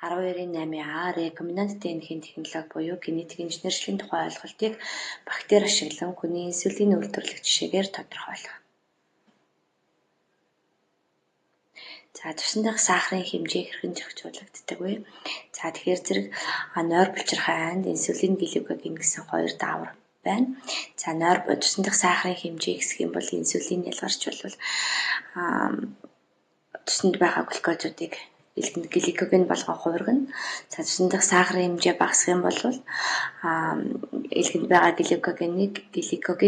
12.8А рекомбинант ДНХ-ийн технологи буюу генетик инженерчлэгийн тухай ойлголтыг бактери ашиглан хүний инсулиний үйлдвэрлэх жишээгээр тодорхойлох. За цусны дах сахарын хэмжээ хэрхэн зохицуулагддаг вэ? За тэгэхээр зэрэг нойр булчирхай анд инсулин глюкоген гэсэн хоёр даавар байна. За нойр цусны дах сахарын хэмжээ гэх юм бол инсулин ялгарч бол цуснд байгаа глюкозуудыг глюкоген болгон хувиргана. За цусны дах сахарын хэмжээ багасах юм бол элгэнд байгаа глюкоген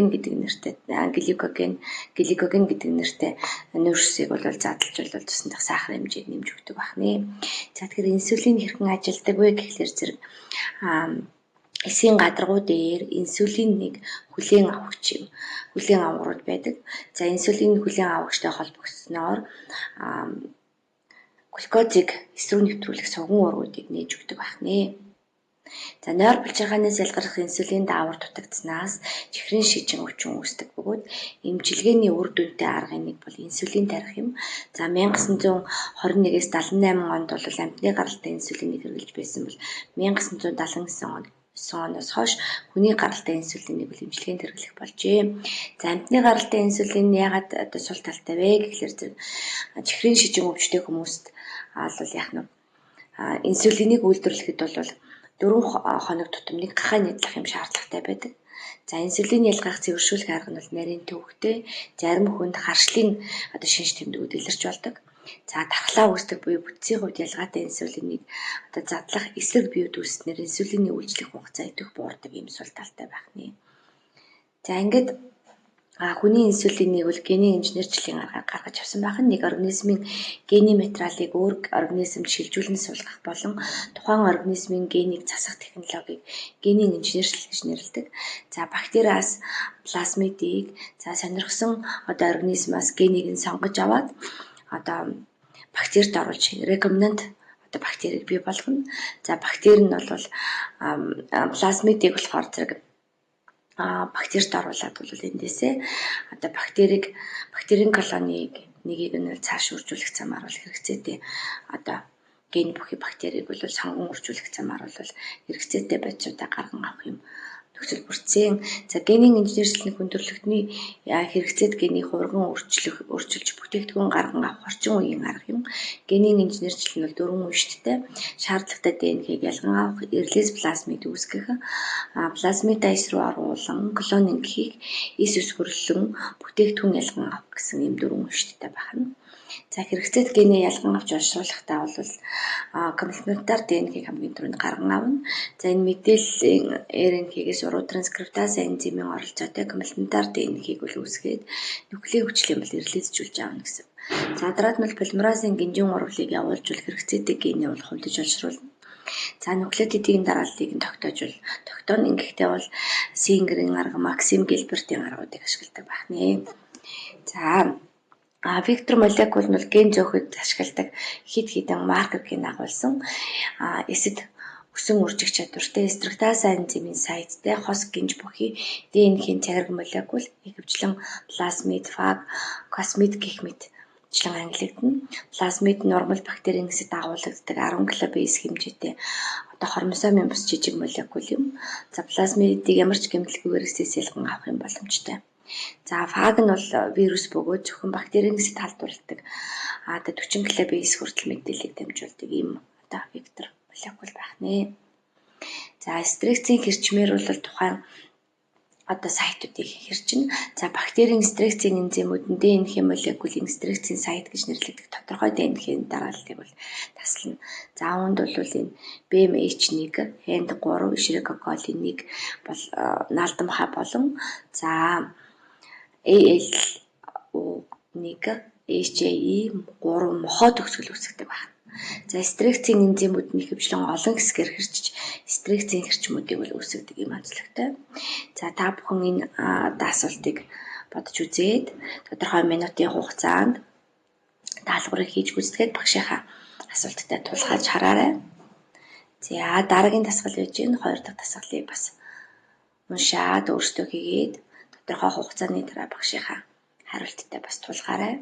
гэдэг нэртэй глюкоген гэдэг нэртэй нуурсыг бол задлж бол цусны дах сахарын хэмжээг нэмж өгдөг байна. За тэгэхээр инсулин хэрхэн ажилладаг вэ гэхлээр зэрэг эсийн гадаргуу дээр инсулиныг хүлээн авахч хүлээн авахрууд байдаг. За инсулин хүлээн авахчтай холбогдсноор глюкозыг эс рүү нэвтрүүлэх суган ургуудыг нээж өгдөг байна. За нойр булчирхайнаас ялгарх инсулин даавар дутагдсанаас чихрийн шижин өвчин үүсдэг бөгөөд эмчилгээний үр дүнтэй аргын нэг бол инсулин тарих юм. За 1921-ээс 78 онд бол амьтны гаралтай инсулиныг хэрэглэж байсан бол 1979 оноос хойш хүний гаралтай инсулиныг бол эмчилгээнд хэрэглэх болжээ. За амьтны гаралтай инсулин яагаад сул талтай вэ гэхлээр чихрийн шижин өвчтэй хүмүүст бол инсулинийг үйлдвэрлэхэд бол 4 хоног тутам нэг гахаа нийтлэх юм шаардлагатай байдаг. За инсулин ялгаах цэвэршүүлэх арга нь бол нарийн төвөгтэй, зарим хүнд харшлын шинж тэмдгүүд илэрч болдог. За дархлаа үүсдэг буюу бүтцийн хувьд ялгаатай инсулиныг задлах эсрэг биед үүснээр инсулины үйлчлэх хугацаа идэх буурдаг юм сул талтай байна. За ингээд хүний инсулинийг бол генийн инженерчлэгийн аргаар гаргаж авсан байх нь нэг организмын генийн материалыг өөр организмд шилжүүлэн суулгах болон тухайн организмын генийг засах технологиг генийн инженерчлэл гэж нэрлэдэг. За бактериас плазмидыг сонирхсон организмаас генийг нь сонгож аваад бактерид оруулж рекомбинант бактерийг бий болгоно. За бактери нь бол плазмидыг болохоор зэрэг бактерид оруулаад бол эндээсээ бактерийн колониг нэгийг нь цааш үржүүлэх замаар бол хэрэгцээтэй ген бүхий бактерийг бол сонгон үржүүлэх замаар бол хэрэгцээтэй байцуудаа гарган авах юм нөхцөл бүрдсэн. За генийн инженерчлэлийн хүндрэлтний хэрэгцээд гений хурган өөрчилж бүтээгдэхүүн гарган авах орчин үеийн арга юм. Генийн инженерчлэл нь 4 үнэштэй шаардлагатай ДНХ-г ялган авах, ирлээс плазмид үүсгэх, плазмидаа эс рүү оруулан клонинг хийх, эс үсгэрлэн бүтээгдэхүүн ялган авах гэсэн ийм 4 үнэштэй байна. За хэрэгцээд генээ ялган авч олшруулахдаа бол комплементар ДНХ-г хамгийн түрүүнд гарган авна. За энэ мэдээллийн РНХ-гээс уруу транскриптаз энзимийн оролцоотой комплементар ДНХ-г бол үүсгээд нуклеин хүчлийн бол ирлээзжүүлж авна гэсэн. За дараад нь полимеразын гинжин урвалыг явуулжвал хэрэгцээтэй генээ бол хувьдаж олшруулна. За нуклеотидын дарааллыг нь тогтооно. Ингэхдээ бол Сингерийн арга, Максим Гилбертийн аргуудыг ашигладаг байна. За Виктор молекул нь ген зөөхөд ашигладаг хэд хэдэн маркер ген агуулсан эсэд өсөн үржих чадвартай эстрактаз энзимийн сайттай хос гинж бүхий ДНХ-ийн цагираг молекул ихэвчлэн плазмид, фаг, космид гэх мэтчлэн ангилагдана. Плазмид нормал бактерийн эсэд агуулдаг 10 кбс хэмжээтэй хромосомын бус жижиг молекул юм. За плазмидыг ямар ч гэмтэлгүйгээр ялган авах юм боломжтой. За фаг нь бол вирус бөгөөд зөвхөн бактерийн эсэд халдварладаг 40 кбс хүртэл мэдээллийг дамжуулдаг ийм вектор молекул байна. За стресцийн хэрчмээр бол тухайн сайтуудыг хэрчнэ. За бактерийн стресцийн энзимүүд нь ДНХ молекулын стресцийн сайт гэж нэрлэгдэх тодорхой ДНХ-ийн дарааллыг бол таслана. За үүнд бол энэ BMH1, HEND3, Escherichia-coli-1 бол наалдамхай болон за AL1, HAE3 мохоо төгсгөл үүсгдэг байна. За стресцийн энзимүүд нь ихэвчлэн олон хэсгээр хэрчиж стресцийн хэрчмүүдийг бол үүсгэдэг юм онцлогтой. За та бүхэн энэ асуултыг бодож үзээд тодорхой минутын хугацаанд даалгаврыг хийж гүйцэтгээд багшийнхаа асуулттай тулгааж хараарай. За дараагийн дасгал байж гэн 2 дахь дасгалыг бас уншаад өөрсдөө хийгээд тодорхой хугацааны дараа багшийнхаа хариулттай бас тулгаарай.